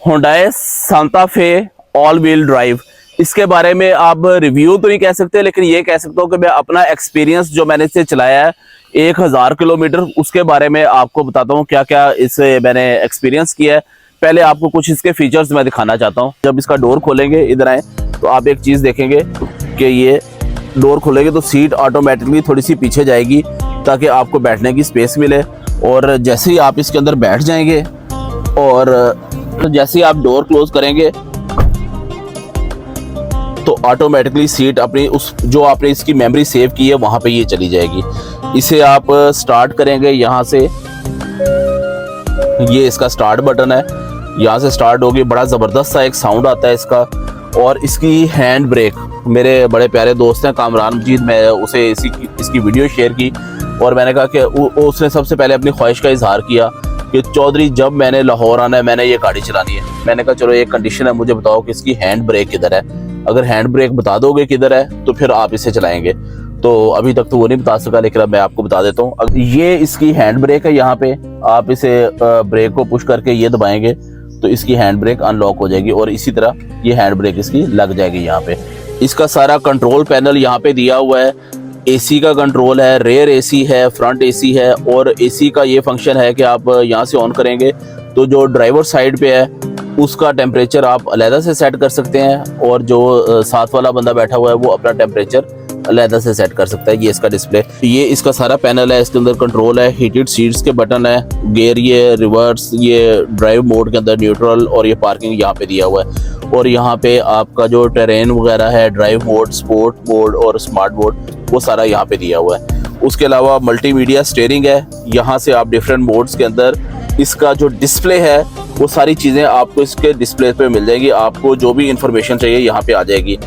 Hyundai Santa Fe all wheel drive, इसके बारे में आप रिव्यू तो नहीं कह सकते, लेकिन ये कह सकता हूँ कि मैं अपना एक्सपीरियंस जो मैंने इसे चलाया है 1000 किलोमीटर, उसके बारे में आपको बताता हूँ क्या क्या इससे मैंने एक्सपीरियंस किया है। पहले आपको कुछ इसके फीचर्स मैं दिखाना चाहता हूँ। जब इसका डोर खोलेंगे, इधर आए तो आप एक चीज़ देखेंगे कि ये डोर खोलेंगे तो सीट ऑटोमेटिकली थोड़ी सी पीछे जाएगी ताकि आपको बैठने की स्पेस मिले। और जैसे ही आप इसके अंदर बैठ जाएंगे और जैसे ही आप डोर क्लोज करेंगे तो ऑटोमेटिकली सीट अपनी उस जो आपने इसकी मेमोरी सेव की है वहां पे ये चली जाएगी। इसे आप स्टार्ट करेंगे यहाँ से, ये इसका स्टार्ट बटन है, यहाँ से स्टार्ट होगी। बड़ा ज़बरदस्त सा एक साउंड आता है इसका। और इसकी हैंड ब्रेक, मेरे बड़े प्यारे दोस्त हैं कामरान मजीद, मैं उसे इसकी वीडियो शेयर की और मैंने कहा कि उसने सबसे पहले अपनी ख्वाहिश का इजहार किया कि चौधरी जब मैंने लाहौर आना है मैंने ये गाड़ी चलानी है। मैंने कहा चलो एक कंडीशन है, मुझे बताओ कि इसकी हैंड ब्रेक किधर है। अगर हैंड ब्रेक बता दोगे किधर है तो फिर आप इसे चलाएंगे। तो अभी तक तो वो नहीं बता सका, लेकिन अब मैं आपको बता देता हूँ। ये इसकी हैंड ब्रेक है, यहाँ पे आप इसे ब्रेक को पुश करके ये दबाएंगे तो इसकी हैंड ब्रेक अनलॉक हो जाएगी और इसी तरह ये हैंड ब्रेक इसकी लग जाएगी यहाँ पे। इसका सारा कंट्रोल पैनल यहाँ पे दिया हुआ है। एसी का कंट्रोल है, रेयर एसी है, फ्रंट एसी है। और एसी का ये फंक्शन है कि आप यहाँ से ऑन करेंगे तो जो ड्राइवर साइड पे है उसका टेम्परेचर आप अलहदा से सेट कर सकते हैं और जो साथ वाला बंदा बैठा हुआ है वो अपना टेम्परेचर अलहदा से सेट कर सकता है। ये इसका डिस्प्ले, ये इसका सारा पैनल है। इसके अंदर कंट्रोल है, हीटेड सीट्स के बटन है, गियर, ये रिवर्स, ये ड्राइव मोड के अंदर न्यूट्रल और ये पार्किंग यहाँ पे दिया हुआ है। और यहाँ पे आपका जो टेरेन वगैरह है, ड्राइव मोड, स्पोर्ट मोड और स्मार्ट मोड, वो सारा यहाँ पे दिया हुआ है। उसके अलावा मल्टीमीडिया स्टीयरिंग है, यहाँ से आप डिफरेंट मोड्स के अंदर इसका जो डिस्प्ले है वो सारी चीज़ें आपको इसके डिस्प्ले पे मिल जाएगी। आपको जो भी इंफॉर्मेशन चाहिए यहाँ पे आ जाएगी।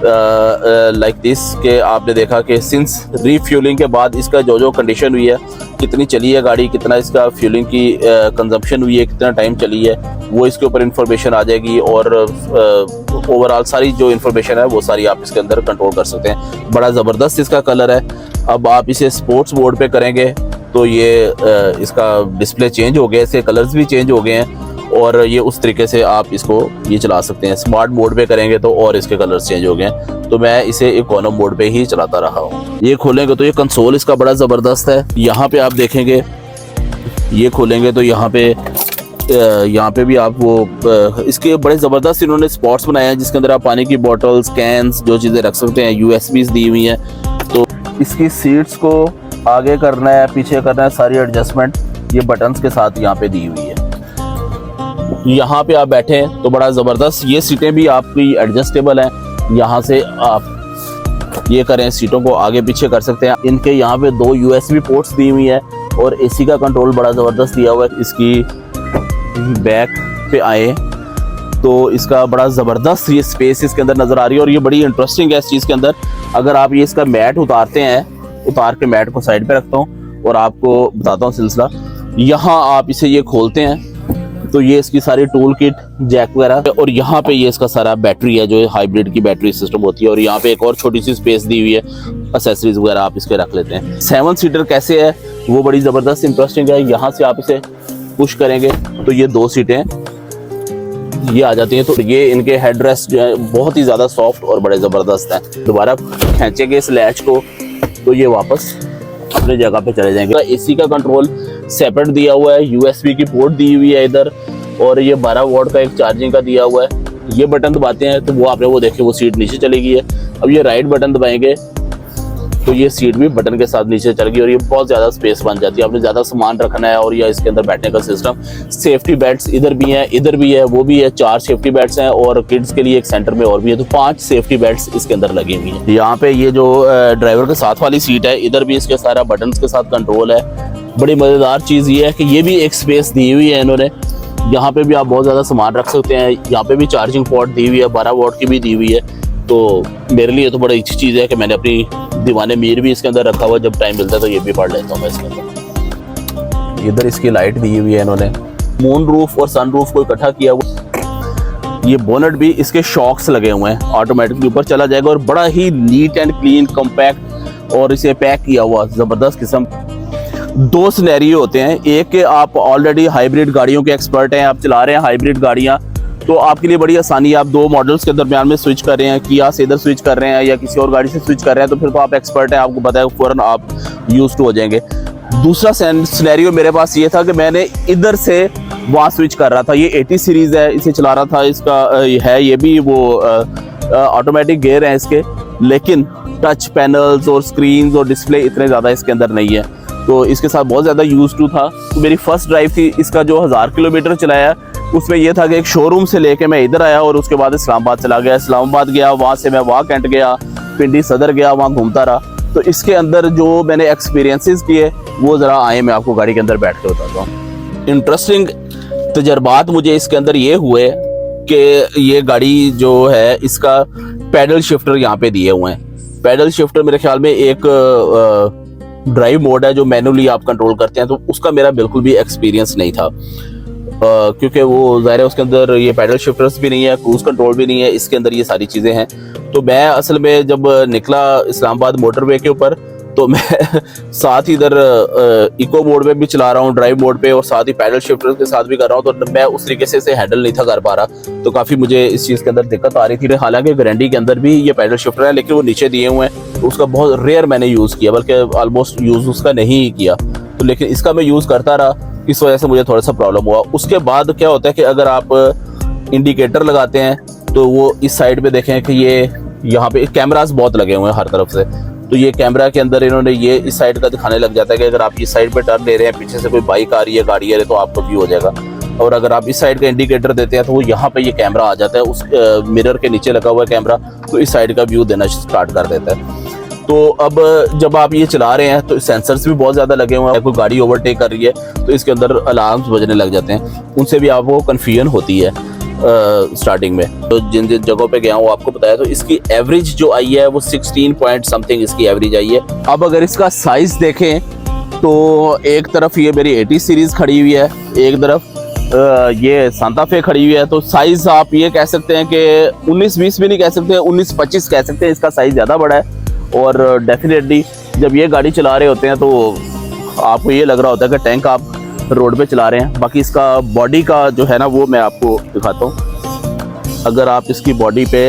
लाइक दिस के आपने देखा कि सिंस रीफ्यूलिंग के बाद इसका जो जो कंडीशन हुई है, कितनी चली है गाड़ी, कितना इसका फ्यूलिंग की कंजम्पशन हुई है, कितना टाइम चली है, वो इसके ऊपर इंफॉर्मेशन आ जाएगी। और ओवरऑल सारी जो इन्फॉर्मेशन है वो सारी आप इसके अंदर कंट्रोल कर सकते हैं। बड़ा ज़बरदस्त इसका कलर है। अब आप इसे स्पोर्ट्स मोड पे करेंगे तो ये इसका डिस्प्ले चेंज हो गया, इसके कलर्स भी चेंज हो गए हैं और ये उस तरीके से आप इसको ये चला सकते हैं। स्मार्ट मोड पे करेंगे तो और इसके कलर्स चेंज हो गए हैं, तो मैं इसे इकोनॉमी मोड पे ही चलाता रहा हूँ। ये खोलेंगे तो ये कंसोल इसका बड़ा ज़बरदस्त है। यहाँ पे आप देखेंगे, ये खोलेंगे तो यहाँ पे भी आप वो इसके बड़े ज़बरदस्त इन्होंने स्पॉट्स बनाए हैं जिसके अंदर आप पानी की बॉटल्स, कैंस, जो चीज़ें रख सकते हैं। USBs दी हुई हैं। तो इसकी सीट्स को आगे करना है, पीछे करना है, सारी एडजस्टमेंट ये बटन्स के साथ यहाँ पे दी हुई है। यहाँ पे आप बैठे हैं तो बड़ा ज़बरदस्त, ये सीटें भी आपकी एडजस्टेबल हैं। यहाँ से आप ये करें, सीटों को आगे पीछे कर सकते हैं। इनके यहाँ पे 2 USB पोर्ट्स दी हुई है और एसी का कंट्रोल बड़ा ज़बरदस्त दिया हुआ है। इसकी बैक पे आए तो इसका बड़ा ज़बरदस्त ये स्पेस इसके अंदर नज़र आ रही है। और ये बड़ी इंटरेस्टिंग है इस चीज़ के अंदर। अगर आप ये इसका मैट उतारते हैं, उतार के मैट को साइड पे रखता हूँ और आपको बताता हूँ सिलसिला। यहाँ आप इसे ये खोलते हैं तो ये इसकी सारी टूल किट, जैक वगैरह, और यहाँ पे ये इसका सारा बैटरी है जो हाइब्रिड की बैटरी सिस्टम होती है। और यहाँ पे एक और छोटी सी स्पेस दी हुई है, एक्सेसरीज वगैरह आप इसके रख लेते हैं। 7 सीटर कैसे है वो बड़ी ज़बरदस्त इंटरेस्टिंग है। यहाँ से आप इसे पुश करेंगे तो ये 2 सीटें ये आ जाती हैं। तो ये इनके हेडरेस्ट जो है बहुत ही ज़्यादा सॉफ्ट और बड़े ज़बरदस्त हैं। दोबारा खींचेंगे इस लैच को तो ये वापस अपनी जगह पे चले जाएंगे। एसी का कंट्रोल सेपरेट दिया हुआ है, USB की पोर्ट दी हुई है इधर, और ये 12 वॉट का एक चार्जिंग का दिया हुआ है। ये बटन दबाते हैं तो वो आपने वो देखे वो सीट नीचे चली गई है। अब ये राइट बटन दबाएंगे तो ये सीट भी बटन के साथ नीचे चल गई और ये बहुत ज़्यादा स्पेस बन जाती है। आपने ज़्यादा सामान रखना है और या इसके अंदर बैठने का सिस्टम। सेफ्टी बेल्ट्स इधर भी है, इधर भी है, वो भी है। 4 सेफ्टी बेल्ट्स हैं और किड्स के लिए एक सेंटर में और भी है, तो 5 सेफ्टी बेल्ट्स इसके अंदर लगी हुई हैं। यहाँ पे ये जो ड्राइवर के साथ वाली सीट है, इधर भी इसके सारा बटन के साथ कंट्रोल है। बड़ी मज़ेदार चीज़ ये है कि ये भी एक स्पेस दी हुई है इन्होंने। यहाँ पे भी आप बहुत ज़्यादा सामान रख सकते हैं। यहाँ पे भी चार्जिंग पोर्ट दी हुई है, 12 वॉट की भी दी हुई है। तो मेरे लिए तो बड़ी अच्छी चीज़ है कि मैंने अपनी दीवाने मीर भी इसके अंदर रखा हुआ, जब टाइम मिलता है तो ये भी पढ़ लेता हूँ मैं इसके अंदर। इधर इसकी लाइट दी हुई है इन्होंने, मून रूफ और सन रूफ को इकट्ठा किया हुआ। ये बोनट भी इसके शॉक्स लगे हुए हैं, ऑटोमेटिकली ऊपर चला जाएगा और बड़ा ही नीट एंड क्लीन कॉम्पैक्ट और इसे पैक किया हुआ ज़बरदस्त किस्म। 2 सिनेरियो होते हैं, एक के आप ऑलरेडी हाइब्रिड गाड़ियों के एक्सपर्ट हैं, आप चला रहे हैं हाइब्रिड गाड़ियाँ तो आपके लिए बड़ी आसानी है। आप दो मॉडल्स के दरमियान में स्विच कर रहे हैं, किया से इधर स्विच कर रहे हैं या किसी और गाड़ी से स्विच कर रहे हैं, तो फिर तो आप एक्सपर्ट हैं, आपको पता है, फ़ौरन आप यूज्ड टू हो जाएंगे। दूसरा सिनेरियो मेरे पास ये था कि मैंने इधर से वहाँ स्विच कर रहा था। ये 80 सीरीज़ है, इसे चला रहा था, इसका है ये भी वो ऑटोमेटिक गियर है इसके, लेकिन टच पैनल्स और स्क्रीन्स और डिस्प्ले इतने ज़्यादा इसके अंदर नहीं है, तो इसके साथ बहुत ज़्यादा यूज टू था। तो मेरी फर्स्ट ड्राइव थी, इसका जो 1000 किलोमीटर चलाया उसमें यह था कि एक शोरूम से लेके मैं इधर आया और उसके बाद इस्लामाबाद चला गया, इस्लामाबाद गया, वहाँ से मैं वहाँ कैंट गया, पिंडी सदर गया, वहाँ घूमता रहा। तो इसके अंदर जो मैंने एक्सपीरियंसेस किए वो ज़रा आए मैं आपको गाड़ी के अंदर बैठ के बताता हूँ। इंटरेस्टिंग तजर्बात मुझे इसके अंदर ये हुए कि ये गाड़ी जो है इसका पैडल शिफ्टर यहाँ पे दिए हुए हैं। पैडल शिफ्टर मेरे ख्याल में एक ड्राइव मोड है जो मैनुअली आप कंट्रोल करते हैं, तो उसका मेरा बिल्कुल भी एक्सपीरियंस नहीं था, क्योंकि वो ज़ाहिर है उसके अंदर ये पैडल शिफ्टर्स भी नहीं है, क्रूज कंट्रोल भी नहीं है, इसके अंदर ये सारी चीज़ें हैं। तो मैं असल में जब निकला इस्लामाबाद मोटरवे के ऊपर, तो मैं साथ ही इधर इको मोड में भी चला रहा हूँ, ड्राइव मोड पे, और साथ ही पैडल शिफ्टर के साथ भी कर रहा हूँ, तो मैं उस तरीके से इसे हैंडल नहीं था कर पा रहा। तो काफ़ी मुझे इस चीज़ के अंदर दिक्कत आ रही थी। हालांकि गारंटी के अंदर भी ये पैडल शिफ्टर है, लेकिन वो नीचे दिए हुए हैं, तो उसका बहुत रेयर मैंने यूज़ किया, बल्कि ऑलमोस्ट यूज़ उसका नहीं ही किया। तो लेकिन इसका मैं यूज़ करता रहा, इस वजह से मुझे थोड़ा सा प्रॉब्लम हुआ। उसके बाद क्या होता है कि अगर आप इंडिकेटर लगाते हैं तो वो इस साइड पे देखें कि ये यहाँ पे कैमरास बहुत लगे हुए हैं हर तरफ से, तो ये कैमरा के अंदर इन्होंने ये इस साइड का दिखाने लग जाता है कि अगर आप इस साइड पे टर्न ले रहे हैं, पीछे से कोई बाइक आ रही है, गाड़ी आ रही है, तो आपको व्यू हो जाएगा। और अगर आप इस साइड का इंडिकेटर देते हैं तो वो यहाँ पे ये कैमरा आ जाता है, उस मिरर के नीचे लगा हुआ कैमरा, तो इस साइड का व्यू देना स्टार्ट कर देता है। तो अब जब आप ये चला रहे हैं तो सेंसर्स भी बहुत ज़्यादा लगे हुए हैं, कोई गाड़ी ओवरटेक कर रही है तो इसके अंदर अलार्म्स बजने लग जाते हैं, उनसे भी आपको कन्फ्यूजन होती है स्टार्टिंग में। तो जिन जिन जगहों पे गया हूँ आपको बताया, तो इसकी एवरेज जो आई है वो 16 पॉइंट समथिंग इसकी एवरेज आई है। अब अगर इसका साइज़ देखें तो एक तरफ ये मेरी 80 सीरीज़ खड़ी हुई है, एक तरफ ये सांता फे खड़ी हुई है, तो साइज़ आप ये कह सकते हैं कि 19-20 भी नहीं कह सकते, 19-25 कह सकते हैं, इसका साइज़ ज़्यादा बड़ा है। और डेफिनेटली जब ये गाड़ी चला रहे होते हैं तो आपको ये लग रहा होता है कि टैंक आप रोड पे चला रहे हैं। बाकी इसका बॉडी का जो है ना वो मैं आपको दिखाता हूँ। अगर आप इसकी बॉडी पे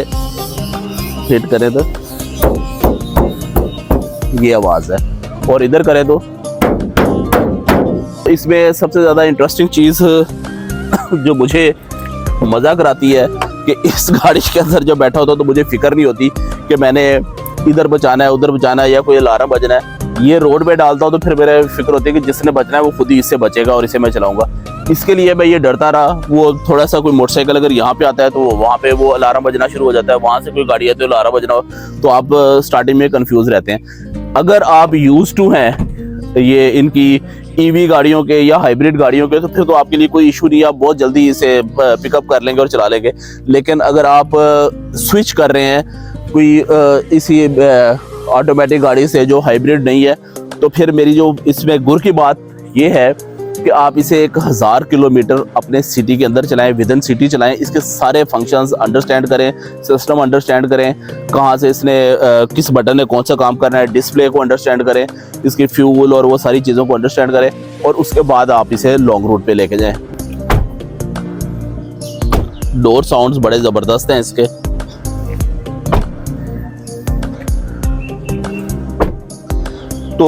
हिट करें तो ये आवाज़ है, और इधर करें तो इसमें सबसे ज़्यादा इंटरेस्टिंग चीज़ जो मुझे मज़ा कराती है कि इस गाड़ी के अंदर जब बैठा होता तो मुझे फिक्र नहीं होती कि मैंने इधर बचाना है, उधर बचाना है, या कोई अलार्म बजना है। ये रोड पे डालता हूँ तो फिर मेरे फिक्र होती है कि जिसने बचना है वो खुद ही इससे बचेगा और इसे मैं चलाऊंगा। इसके लिए मैं ये डरता रहा। वो थोड़ा सा कोई मोटरसाइकिल अगर यहाँ पे आता है तो वहाँ पे वो अलार्म बजना शुरू हो जाता है, वहाँ से कोई गाड़ी आती है तो अलार्म बजना हो, तो आप स्टार्टिंग में कंफ्यूज रहते हैं। अगर आप यूज टू हैं ये इनकी ईवी गाड़ियों के या हाइब्रिड गाड़ियों के, तो फिर तो आपके लिए कोई इशू नहीं है, आप बहुत जल्दी इसे पिकअप कर लेंगे और चला लेंगे। लेकिन अगर आप स्विच कर रहे हैं कोई इसी ऑटोमेटिक गाड़ी से जो हाइब्रिड नहीं है, तो फिर मेरी जो इसमें गुर की बात ये है कि आप इसे 1000 किलोमीटर अपने सिटी के अंदर चलाएं, विद इन सिटी चलाएं, इसके सारे फंक्शंस अंडरस्टैंड करें, सिस्टम अंडरस्टैंड करें, कहाँ से इसने किस बटन ने कौन सा काम करना है, डिस्प्ले को अंडरस्टैंड करें, इसकी फ्यूल और वो सारी चीज़ों को अंडरस्टैंड करें, और उसके बाद आप इसे लॉन्ग रूट पे लेके जाएं। डोर साउंड्स बड़े ज़बरदस्त हैं इसके। तो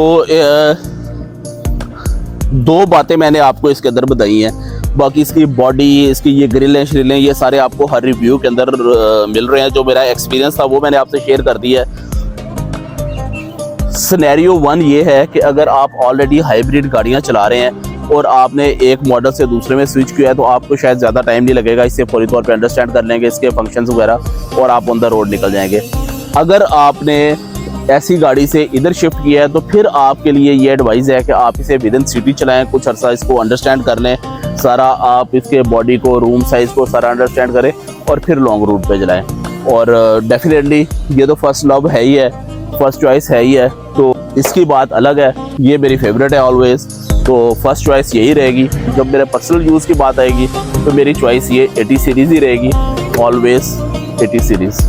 दो बातें मैंने आपको इसके अंदर बताई हैं, बाकी इसकी बॉडी, इसकी ये ग्रिलें श्रिलें, ये सारे आपको हर रिव्यू के अंदर मिल रहे हैं। जो मेरा एक्सपीरियंस था वो मैंने आपसे शेयर कर दिया है। सिनेरियो 1 ये है कि अगर आप ऑलरेडी हाइब्रिड गाड़ियां चला रहे हैं और आपने एक मॉडल से दूसरे में स्विच किया है, तो आपको शायद ज़्यादा टाइम नहीं लगेगा, इससे फौरी तौर पे अंडरस्टैंड कर लेंगे इसके फंक्शंस वगैरह और आप ऑन द रोड निकल जाएंगे। अगर आपने ऐसी गाड़ी से इधर शिफ्ट किया है तो फिर आपके लिए ये एडवाइस है कि आप इसे विद इन सिटी चलाएं, कुछ अर्सा इसको अंडरस्टैंड कर लें सारा, आप इसके बॉडी को, रूम साइज़ को सारा अंडरस्टैंड करें और फिर लॉन्ग रूट पे चलाएं। और डेफिनेटली ये तो फर्स्ट लव है ही है, फर्स्ट चॉइस है ही है, तो इसकी बात अलग है। ये मेरी फेवरेट है ऑलवेज, तो फर्स्ट चॉइस यही रहेगी। जब मेरे पर्सनल यूज़ की बात आएगी तो मेरी चॉइस ये 80 सीरीज़ ही रहेगी, ऑलवेज 80 सीरीज़।